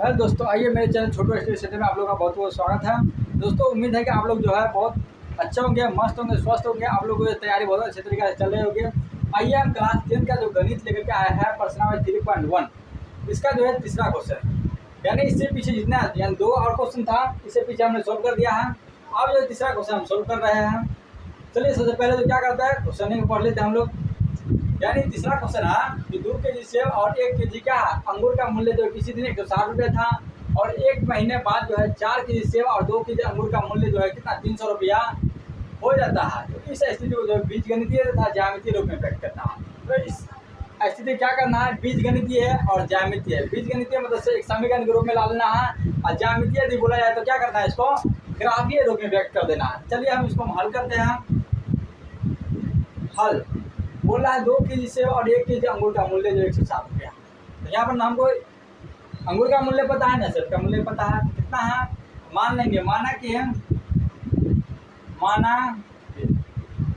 Hello दोस्तों, आइए मेरे चैनल छोटू स्टडी सेंटर में आप लोगों का बहुत बहुत स्वागत है। दोस्तों, उम्मीद है कि आप लोग जो है बहुत अच्छे होंगे, मस्त होंगे, स्वस्थ होंगे। आप लोगों की तैयारी बहुत अच्छे तरीके से चल रही होगी। आइए हम क्लास 10 का जो गणित लेकर के आया है प्रश्नावली 3.1, इसका जो है तीसरा क्वेश्चन, यानी इससे पीछे जितना यानी 2 और क्वेश्चन था, इससे पीछे हमने सोल्व कर दिया है। अब जो तीसरा क्वेश्चन हम सोल्व कर रहे हैं। चलिए सबसे पहले तो क्या करता है, क्वेश्चन को पढ़ लेते हैं हम लोग। यानी तीसरा क्वेश्चन है कि 2 केजी सेब और 1 केजी का अंगूर का मूल्य जो किसी दिन 160 रुपये था और 1 महीने बाद जो है 4 केजी सेब और 2 केजी अंगूर का मूल्य जो है कितना 300 रुपया हो जाता है। तो इस स्थिति को जो बीजगणितीय तथा ज्यामितीय रूप में व्यक्त करना है। तो इस स्थिति क्या करना है, बीजगणितीय और ज्यामितीय। बीजगणितीय मतलब से एक समीकरण के रूप में ला लेना है और ज्यामितीय यदि बोला जाए तो क्या करना है, इसको ग्राफीय रूप में व्यक्त कर देना है। चलिए हम इसको हल करते हैं। हल बोल रहा है 2 केजी सेब और 1 केजी अंगूर का मूल्य जो 160 रुपया। तो यहाँ पर हमको अंगूर का मूल्य पता है ना, सेब का मूल्य पता है, कितना है मान लेंगे। माना कि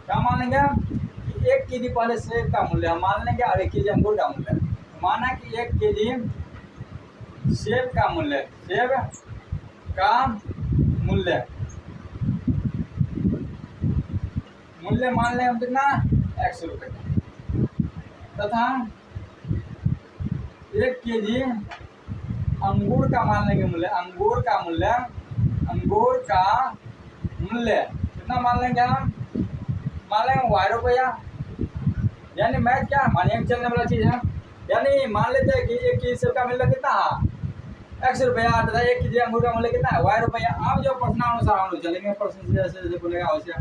क्या मान लेंगे कि 1 केजी पहले सेब का मूल्य हम मान लेंगे और 1 केजी अंगूर का मूल्य। माना कि 1 केजी सेब का मूल्य मान लें हम कितना 100 रुपये तथा 1 केजी अंगूर का मान लेंगे मूल्य। अंगूर का मूल्य कितना मान लेंगे हम, मान लेंगे y रुपया। यानी मैथ क्या मानिए चलने वाला चीज़ है। यानी मान लेते हैं कि 1 केजी सेब का मूल्य कितना है 100 रुपया तथा 1 केजी अंगूर का मूल्य कितना है y रुपया। अब जो प्रश्नानुसार हम लोग चलेंगे, प्रश्न से जैसे बोलेगा वैसे।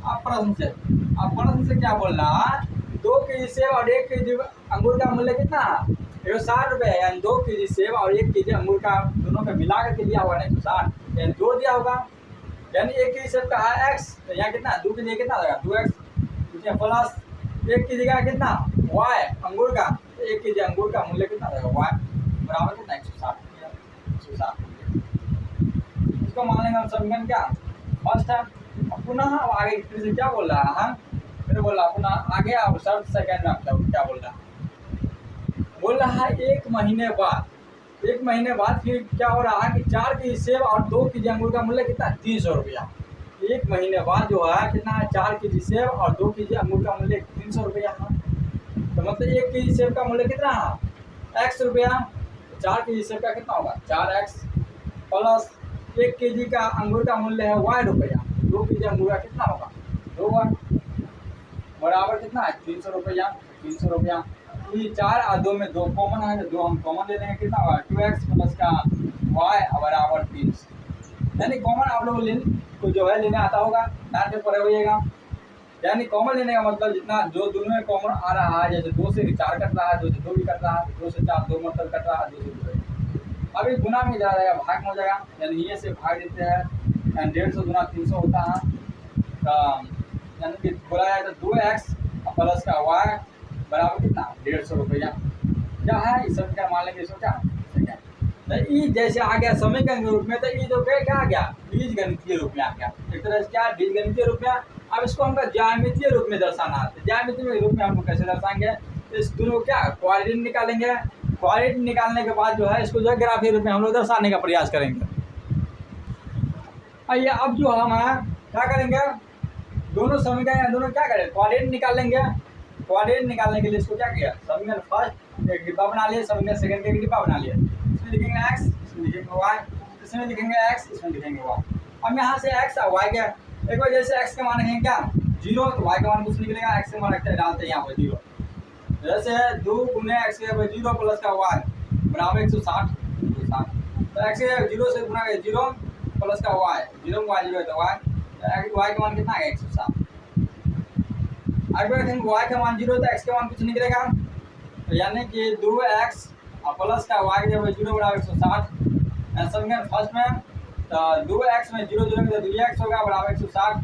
अब प्रश्न से क्या बोल रहा है, 2 केजी सेब और 1 केजी अंगूर का मूल्य कितना है 160 रुपये। यानी 2 केजी सेब और 1 केजी अंगूर का दोनों का मिला करके दिया होगा 160, यानी जोड़ दिया होगा। यानी 1 केजी सेब का है x, तो यहाँ कितना 2 केजी कितना लगा 2x प्लस 1 केजी का कितना y अंगूर का, 1 केजी अंगूर का मूल्य कितना लगा y बराबर कितना 160। इसको मान लेंगे हम समीकरण क्या फर्स्ट है। पुनः अब आगे फिर से क्या बोल रहा है, फिर बोल रहा पुनः आगे अब शर्त सेकंड में आपका क्या बोल रहा है 1 महीने बाद फिर क्या हो रहा है कि 4 केजी सेब और 2 केजी अंगूर का मूल्य कितना 300 रुपया। 1 महीने बाद जो है कितना है 4 केजी सेब और 2 केजी अंगूर का मूल्य 300 रुपया है। तो मतलब 1 केजी सेब का मूल्य कितना है x रुपया, 4 केजी सेब का कितना होगा 4x प्लस 1 केजी का अंगूर का मूल्य है y रुपया, 2 केजी अंगूर का कितना होगा 2y बराबर कितना है 300 रुपया। ये 4 और 2 में 2 कॉमन है, तो 2 हम कॉमन ले लेंगे, कितना होगा 2x प्लस का y बराबर 300। यानी कॉमन आप लोग को जो है लेने आता होगा, ध्यान से पढ़े होइएगा। यानी कॉमन लेने का मतलब जितना जो दोनों में कॉमन आ रहा है, जैसे 2 से 4 कट रहा है, 2 से 2 भी कट रहा है, 2 से 4 2 मतलब कट रहा है, 2 से 2 अभी गुना में जा रहेगा, भाग में हो जाएगा। यानी ये से भाग देते हैं, 150 गुना 300 होता है। यानी कि बोला जाए तो 2x प्लस का y बराबर कितना 150 रुपया। क्या है इस सब क्या मान लेंगे, इसको क्या तो ई जैसे आ गया समीकरण के रूप में, तो ई जो क्या आ गया बीजगणितीय रूप में आ गया। एक तरह से क्या बीजगणितीय रूप में। अब इसको हमको ज्यामितीय रूप में दर्शाना है। तो ज्यामितीय रूप में हमको कैसे दर्शाएंगे, इस दोनों क्या क्वाड्रेटिक निकालेंगे। क्वाड्रेटिक निकालने के बाद जो है इसको जो है ग्राफीय रूप में हम लोग दर्शाने का प्रयास करेंगे। आइए अब जो हम क्या करेंगे, दोनों समीकरण दोनों क्या करें क्वाड्रेटिक निकालेंगे। क्वाड्रेटिक निकालने के लिए इसको क्या किया, समीकरण फर्स्ट एक डिब्बा बना लिया, समीकरण सेकंड का एक डिब्बा बना लिया। इसमें लिखेंगे x, इसमें लिखेंगे y, इसमें लिखेंगे x, इसमें लिखेंगे y। अब यहाँ से x और y के एक बार जैसे x के मान रखेंगे क्या 0, तो y का मान कुछ निकलेगा, x के मान रखते हैं डालते हैं यहाँ पर 0। जैसे 2 गुने x के 0 प्लस का y बराबर 160। तो x के 0 से गुना 0 प्लस का y, 0 में y 0 है तो y का मान कितना है 160। अगर रखेंगे y का मान 0 तो x का मान कुछ निकलेगा, तो यानी कि 2x प्लस का y जब 0 बराबर 160। समीकरण फर्स्ट में तो 2x में 0 0 में तो 2x होगा बराबर 160।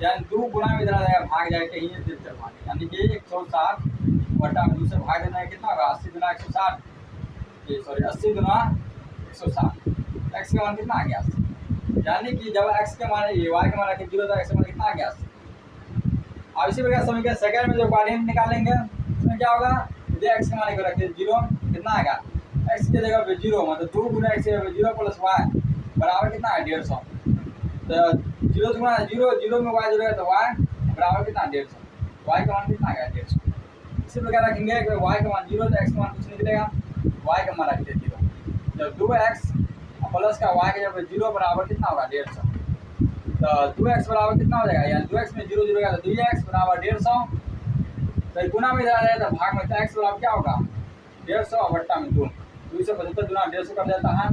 यानी 2 गुना में इधर आ जाएगा, भाग जाएगा यहीं से भाग, यानी कि 160 बटा 2 से भाग देना है, कितना होगा 80 गुना 160, ये सॉरी 80 गुना 160। x का मान कितना आ गया 80। यानी कि जब x के मान y के मान रखें 0 तो x का मान कितना आ गया 80। अब इसी प्रकार समीकरण सेकंड में जो क्वाड्रेटिक निकालेंगे उसमें क्या होगा, x के मान को रखिए 0 कितना आएगा एक्स की जगह पे 0 मतलब 2 गुना एक्स 0 प्लस वाई बराबर कितना है 150। तो 0 से गुना 0 0 में वाई जुड़ेगा तो वाई बराबर कितना 150। वाई का मान कितना आ गया 150। इसी प्रकार रखेंगे कि वाई का मान 0 तो एक्स का मान कुछ निकलेगा, वाई का मान रख देते 0। जब 2x प्लस का वाई का जब 0 बराबर कितना होगा 150। तो 2x बराबर कितना हो जाएगा, यानी 2x में 0 जुड़ेगा तो 2x बराबर 150। तो गुना में जा जाए तो भाग में तो x बराबर क्या होगा 150 और बट्टा में 2 275 गुना 150 कर जाता है।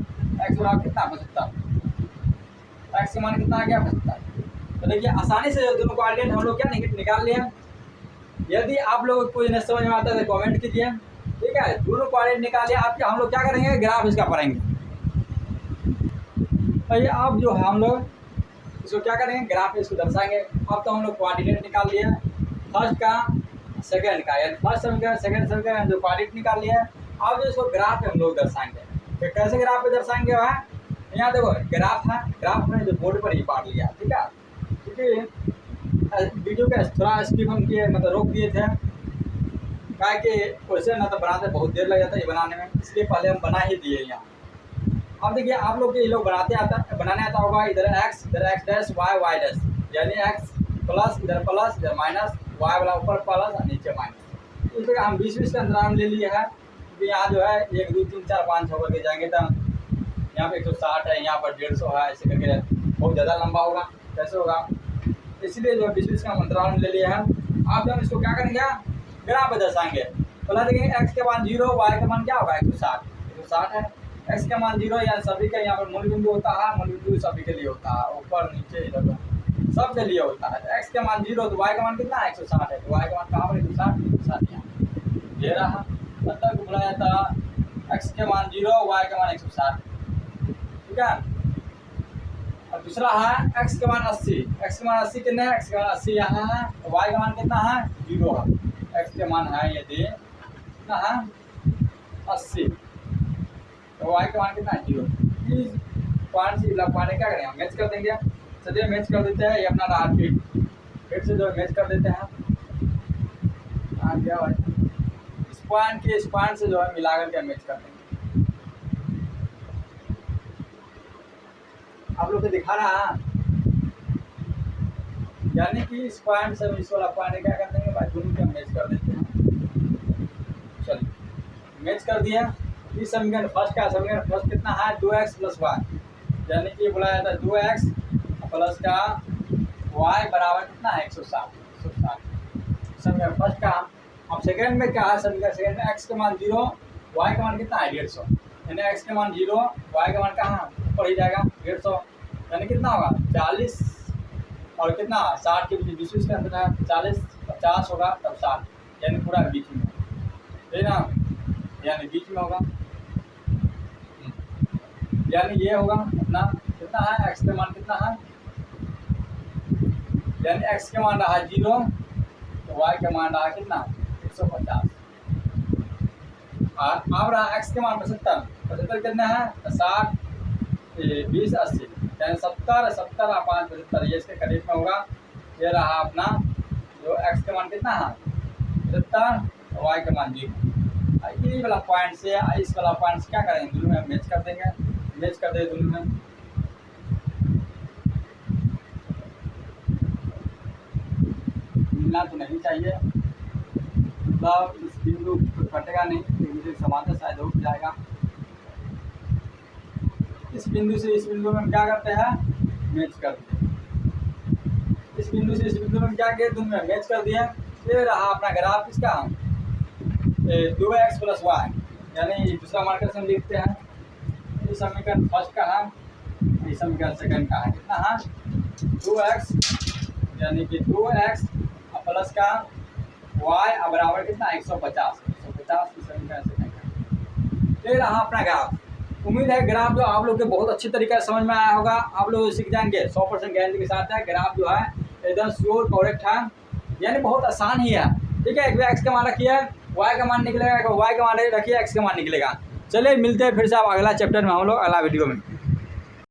x बराबर कितना 75। x का मान कितना आ गया 75। तो देखिए आसानी से दोनों कोऑर्डिनेट हम लोग क्या निकाल लिए। यदि आप लोग को कोई नहीं समझ में आता है तो कमेंट कीजिए, ठीक है। दोनों कोऑर्डिनेट निकाल लिया, आप हम लोग क्या करेंगे ग्राफ इसका पढ़ेंगे। तो ये अब जो है हम लोग इसको क्या करेंगे ग्राफ इसको दर्शाएंगे। अब तो हम लोग कोऑर्डिनेट निकाल लिए फर्स्ट का सेकंड का, यानी फर्स्ट समीकरण सेकंड समीकरण जो कोऑर्डिनेट निकाल लिया है। अब जो इसको ग्राफ में हम लोग दर्शाएंगे, तो कैसे ग्राफ पे दर्शाएंगे वह यहाँ देखो ग्राफ है, ग्राफ में जो बोर्ड पर ही पाट लिया, ठीक है। क्योंकि वीडियो का थोड़ा स्किप हम किए मतलब रोक दिए थे, क्या कि वैसे ना तो बनाते बहुत देर लग जाता है ये बनाने में, इसलिए पहले हम बना ही दिए यहाँ। अब देखिए आप लोग ये लोग बनाने आता होगा इधर x डैश y डैश, यानी x प्लस इधर माइनस y वाला ऊपर प्लस और नीचे माइनस। इस प्रकार हम 20-20 का अंतराल ले लिए है, क्योंकि यहाँ जो है 1 2 3 4 5 6 करके जाएंगे तो यहाँ पे 160 है, यहाँ पर 150 है, ऐसे करके बहुत ज़्यादा लंबा होगा, कैसे होगा, इसलिए जो 20-20 का अंतराल ले लिया है। आप जब इसको क्या करेंगे ग्राफ पे दर्शाएंगे। पहले देखेंगे x के मान 0 y का मान क्या होगा 160 है। x का मान 0 या सभी का यहाँ पर मूल बिंदु होता है, मूल बिंदु सभी के लिए होता है, ऊपर नीचे इधर सब के लिए होता है। x का मान 0 तो y का मान कितना है 160 है, तो y का मान कहाँ पर 160 यहाँ दे रहा मतलब बोला जाता है x के मान 0 y का मान 160, ठीक है। और दूसरा है x के मान 80, x के मान 80 कितने है, x के मान 80 यहाँ है, तो y का मान कितना है 0 है, x के मान है यदि कितना है 80 तो y का मान कितना है 0। इस पॉइंट से पॉइंट क्या करेंगे मैच कर देंगे, चलिए मैच कर देते हैं। ये अपना रहा फिर से जो मैच कर देते हैं क्या भाई इस पॉइंट से जो है मिला करके मैच कर देंगे। आप लोग को दिखा रहा है, यानी कि इस पॉइंट से इस वाला पॉइंट क्या कर देंगे भाई दोनों का मैच कर देते हैं। चलिए मैच कर दिया। इस समीकरण फर्स्ट का समीकरण फर्स्ट कितना है 2x प्लस वाई, यानी कि बोला जाता है 2x प्लस का y बराबर कितना है 160 समीकरण फर्स्ट का। अब सेकंड में क्या है समीकरण सेकंड में x का मान 0 y का मान कितना है 150, यानी x का मान 0 y का मान कहाँ ऊपर ही जाएगा 150, यानी कितना होगा 40 और कितना 60 के बीच 20 का अंतर है 40 50 होगा तब 60, यानी पूरा बीच में है ना, यानी बीच में होगा, यानी ये होगा अपना कितना है x का मान कितना है, यानी x का मान रहा 0 तो y का मान रहा कितना 150 और अब रहा x का मान 75 कितना है 60 20 80, यानी 70 और 5 75 ये इसके करीब में होगा। ये रहा अपना जो x का मान कितना है 75 और y का मान 0। ये वाला पॉइंट से इस वाला पॉइंट से क्या करेंगे दोनों में मैच कर देंगे, मैच कर दे दोनों में। मिलना तो नहीं चाहिए, मतलब इस बिंदु कटेगा नहीं, बिंदु समांतर शायद हो जाएगा। इस बिंदु से इस बिंदु में क्या करते हैं मैच कर दिए, इस बिंदु से इस बिंदु में क्या किया दोनों में मैच कर दिया। ये रहा अपना ग्राफ इसका 2x प्लस वाई, यानी दूसरा मार्कर से हम लिखते हैं। इस समीकरण फर्स्ट का है, इस समीकरण सेकंड का है कितना है 2x, यानी कि 2x प्लस का y बराबर कितना 150 की समीकरण सेकंड का। ये रहा अपना ग्राफ। उम्मीद है ग्राफ जो आप लोग के बहुत अच्छी तरीके से समझ में आया होगा, आप लोग सीख जाएंगे 100% गारंटी के साथ है। ग्राफ जो है एकदम श्योर करेक्ट है, यानी बहुत आसान ही है, ठीक है। एक बार x का मान रखिए y का मान निकलेगा, y का मान रखिए x का मान निकलेगा। चलिए मिलते हैं फिर से आप अगला चैप्टर में हम लोग अगला वीडियो में।